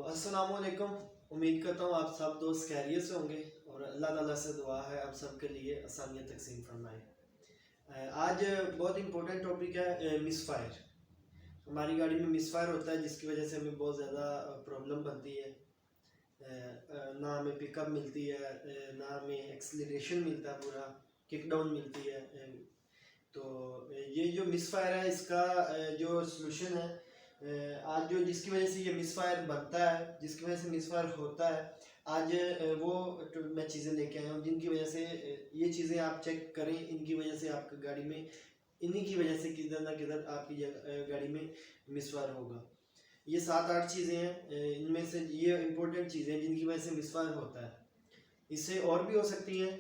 अस्सलाम वालेकुम। उम्मीद करता हूँ आप सब दोस्त खैरियत से होंगे और अल्लाह ताला से दुआ है आप सब के लिए आसानियाँ तकसीम फरमाए। आज बहुत इंपॉर्टेंट टॉपिक है मिसफायर। हमारी गाड़ी में मिसफायर होता है जिसकी वजह से हमें बहुत ज़्यादा प्रॉब्लम बनती है। ना हमें पिकअप मिलती है, ना हमें एक्सीलरेशन मिलता है, पूरा किक डाउन मिलती है। तो ये जो मिसफायर है इसका जो सलूशन है, आज जो जिसकी वजह से ये मिसफायर बनता है, जिसकी वजह से मिसफायर होता है, आज वो मैं चीज़ें लेके आया हूँ जिनकी वजह से ये चीज़ें आप चेक करें। इनकी वजह से आपकी गाड़ी में, इन्हीं की वजह से किधर ना किधर आपकी गाड़ी में मिसफायर होगा। ये 7-8 चीज़ें हैं, इनमें से ये इम्पोर्टेंट चीज़ें हैं जिनकी वजह से मिसफायर होता है। इससे और भी हो सकती हैं।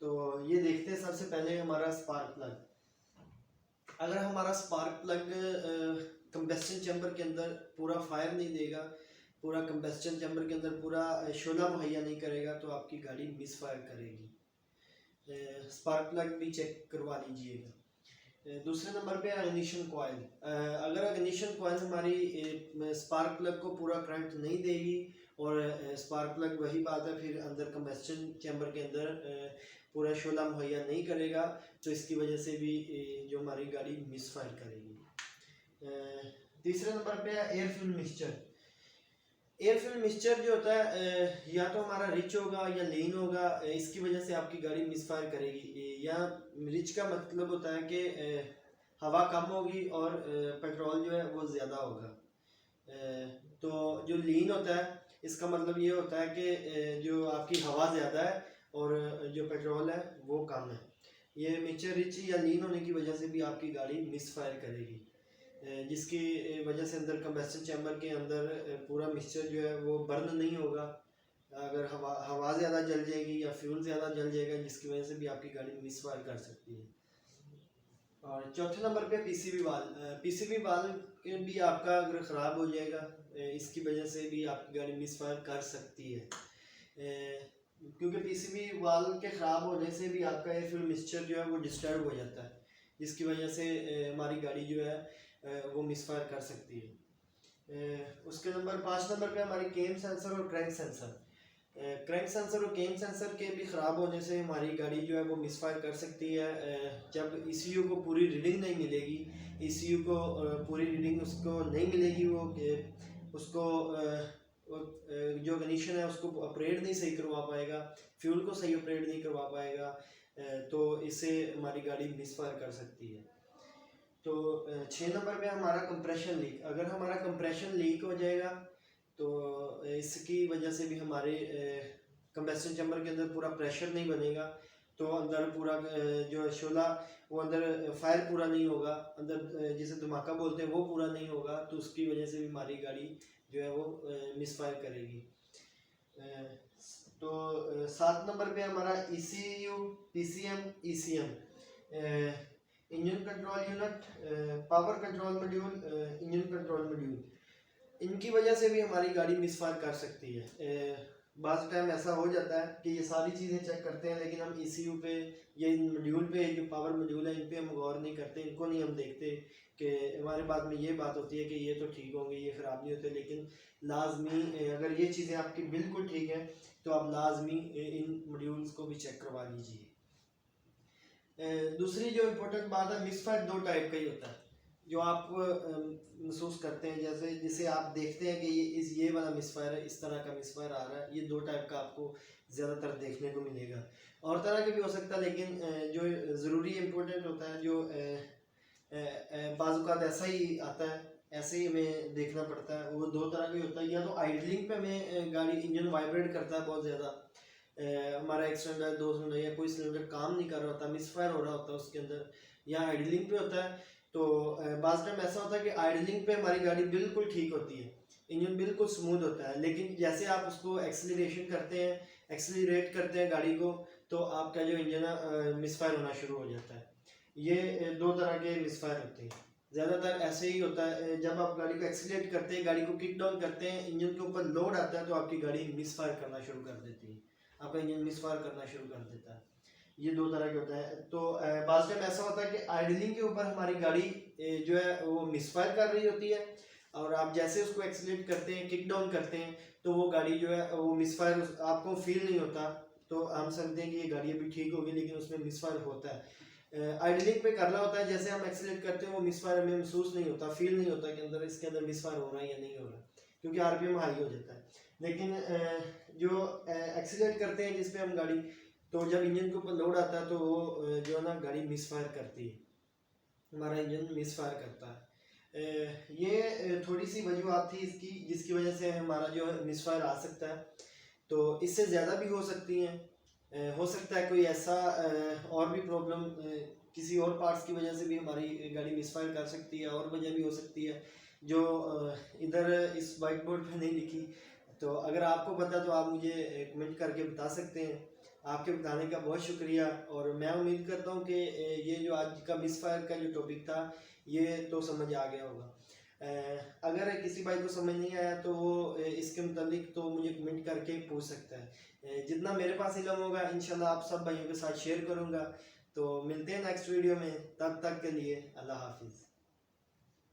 तो ये देखते हैं। सबसे पहले हमारा स्पार्क प्लग। अगर हमारा स्पार्क प्लग कंबस्टन चैम्बर के अंदर पूरा फायर नहीं देगा, पूरा कंबस्टन चैम्बर के अंदर पूरा शोला मुहैया नहीं करेगा, तो आपकी गाड़ी मिस फायर करेगी। स्पार्क प्लग भी चेक करवा लीजिएगा। दूसरे नंबर पे इग्निशन कॉइल। अगर इग्निशन कॉइल हमारी स्पार्क प्लग को पूरा करंट नहीं देगी, और स्पार्क प्लग वही बात है, फिर अंदर कंबस्टन चैम्बर के अंदर पूरा शोला मुहैया नहीं करेगा, तो इसकी वजह से भी जो हमारी गाड़ी मिस फायर करेगी। तीसरे नंबर पे है air fuel mixture. Air fuel mixture जो होता है, या तो हमारा रिच होगा या लीन होगा, इसकी वजह से आपकी गाड़ी मिस फायर करेगी। या रिच का मतलब होता है कि हवा कम होगी और पेट्रोल जो है वो ज़्यादा होगा। तो जो लीन होता है इसका मतलब ये होता है कि जो आपकी हवा ज़्यादा है और जो पेट्रोल है वो कम है। ये मिक्सचर रिच या लीन होने की वजह से भी आपकी गाड़ी मिस फायर करेगी, जिसकी वजह से अंदर कंबस्टन चैम्बर के अंदर पूरा मिक्सचर जो है वो बर्न नहीं होगा। अगर हवा ज़्यादा जल जाएगी या फ्यूल ज़्यादा जल जाएगा, जिसकी वजह से भी आपकी गाड़ी मिस फायर कर सकती है। और चौथे नंबर पे पीसीबी वाल। पीसीबी वाल भी आपका अगर ख़राब हो जाएगा, इसकी वजह से भी आपकी गाड़ी मिस फायर कर सकती है। क्योंकि पीसीबी वाल के ख़राब होने से भी आपका एयर फ्यूल मिक्सचर जो है वो डिस्टर्ब हो जाता है, जिसकी वजह से हमारी गाड़ी जो है वो मिस फायर कर सकती है। उसके 5 नंबर पे हमारी केम सेंसर और क्रैंक सेंसर। क्रैंक सेंसर और केम सेंसर के भी ख़राब होने से हमारी गाड़ी जो है वो मिसफायर कर सकती है। जब ईसीयू को पूरी रीडिंग नहीं मिलेगी, ईसीयू को पूरी रीडिंग उसको नहीं मिलेगी, वो उसको जो इग्निशन है उसको ऑपरेट नहीं सही करवा पाएगा, फ्यूल को सही ऑपरेट नहीं करवा पाएगा, तो इससे हमारी गाड़ी मिसफायर कर सकती है। तो 6 नंबर पे हमारा कंप्रेशन लीक। अगर हमारा कंप्रेशन लीक हो जाएगा तो इसकी वजह से भी हमारे कंबस्टन चैम्बर के अंदर पूरा प्रेशर नहीं बनेगा, तो अंदर पूरा जो शोला वो अंदर फायर पूरा नहीं होगा, अंदर जिसे धमाका बोलते हैं वो पूरा नहीं होगा, तो उसकी वजह से भी हमारी गाड़ी जो है वो मिस फायर करेगी। तो 7 नंबर पे हमारा ECU, PCM, ECM, engine control unit, power control module, engine control module, इनकी वजह से भी हमारी गाड़ी मिसफायर कर सकती है। बाज़ टाइम ऐसा हो जाता है कि ये सारी चीज़ें चेक करते हैं, लेकिन हम ECU पे या इन मॉड्यूल पे, जो पावर मॉड्यूल है, इन पे हम गौर नहीं करते, इनको नहीं हम देखते कि हमारे बाद में ये बात होती है कि ये तो ठीक होंगे, ये ख़राब नहीं होते। लेकिन लाजमी अगर ये चीज़ें आपकी बिल्कुल ठीक है तो आप लाजमी इन मॉड्यूल्स को भी चेक करवा लीजिए। दूसरी जो इम्पोर्टेंट बात है, मिसफायर 2 टाइप का ही होता है जो आप महसूस करते हैं। जैसे जिसे आप देखते हैं कि ये वाला मिसफायर है, इस तरह का मिसफायर आ रहा है, ये 2 टाइप का आपको ज़्यादातर देखने को मिलेगा। और तरह के भी हो सकता है, लेकिन जो ज़रूरी इम्पोर्टेंट होता है, जो बाज़ ऐसा ही आता है, ऐसे ही हमें देखना पड़ता है, वो 2 तरह का होता है। या तो आइडलिंग पे हमें गाड़ी इंजन वाइब्रेट करता है बहुत ज़्यादा, हमारा एक सिलेंडर 2 सिलेंडर या कोई सिलेंडर काम नहीं कर रहा होता, मिसफायर हो रहा होता है उसके अंदर, या आइडलिंग पे होता है। तो बाज़ टाइम ऐसा होता है कि आइडलिंग पे हमारी गाड़ी बिल्कुल ठीक होती है, इंजन बिल्कुल स्मूथ होता है, लेकिन जैसे आप उसको एक्सीलरेशन करते हैं, एक्सीलरेट करते हैं गाड़ी को, तो आपका जो इंजन है मिसफायर होना शुरू हो जाता है। ये 2 तरह के मिसफायर होते हैं। ज़्यादातर ऐसे ही होता है, जब आप गाड़ी को एक्सीलरेट करते हैं, गाड़ी को किक डाउन करते हैं, इंजन के ऊपर लोड आता है, तो आपकी गाड़ी मिसफायर करना शुरू कर देती है, आपका इंजन मिसफायर करना शुरू कर देता है। ये 2 तरह के होते हैं। तो बाज़ टाइम ऐसा होता है कि आइडलिंग के ऊपर हमारी गाड़ी जो है वो मिसफायर कर रही होती है, और आप जैसे उसको एक्सीलरेट करते हैं, किक डाउन करते हैं, तो वो गाड़ी जो है वो मिसफायर आपको फील नहीं होता। तो हम समझते हैं कि ये गाड़ी अभी ठीक होगी, लेकिन उसमें मिसफायर होता है। आइडलिंग पे करना होता है, जैसे हम एक्सीलरेट करते हैं वो मिसफायर हमें महसूस नहीं होता, फील नहीं होता कि अंदर इसके अंदर मिसफायर हो रहा है या नहीं हो रहा, क्योंकि आरपीएम हाई हो जाता है। लेकिन जो एक्सीलरेट करते हैं जिसपे हम गाड़ी, तो जब इंजन के ऊपर लोड आता है तो वो जो है ना गाड़ी मिसफायर करती है, हमारा इंजन मिसफायर करता है। ये थोड़ी सी वजूहत थी इसकी, जिसकी वजह से हमारा जो है मिसफायर आ सकता है। तो इससे ज़्यादा भी हो सकती हैं। हो सकता है कोई ऐसा और भी प्रॉब्लम, किसी और पार्ट्स की वजह से भी हमारी गाड़ी मिसफायर कर सकती है, और वजह भी हो सकती है जो इधर इस वाइट बोर्ड पे नहीं लिखी। तो अगर आपको पता तो आप मुझे कमेंट करके बता सकते हैं। आपके बताने का बहुत शुक्रिया, और मैं उम्मीद करता हूँ कि ये जो आज का मिसफायर का जो टॉपिक था ये तो समझ आ गया होगा। अगर किसी भाई को समझ नहीं आया तो वो इसके मुताबिक तो मुझे कमेंट करके पूछ सकता है। जितना मेरे पास इल्म होगा इंशाल्लाह आप सब भाइयों के साथ शेयर करूँगा। तो मिलते हैं नेक्स्ट वीडियो में, तब तक के लिए अल्लाह हाफिज़।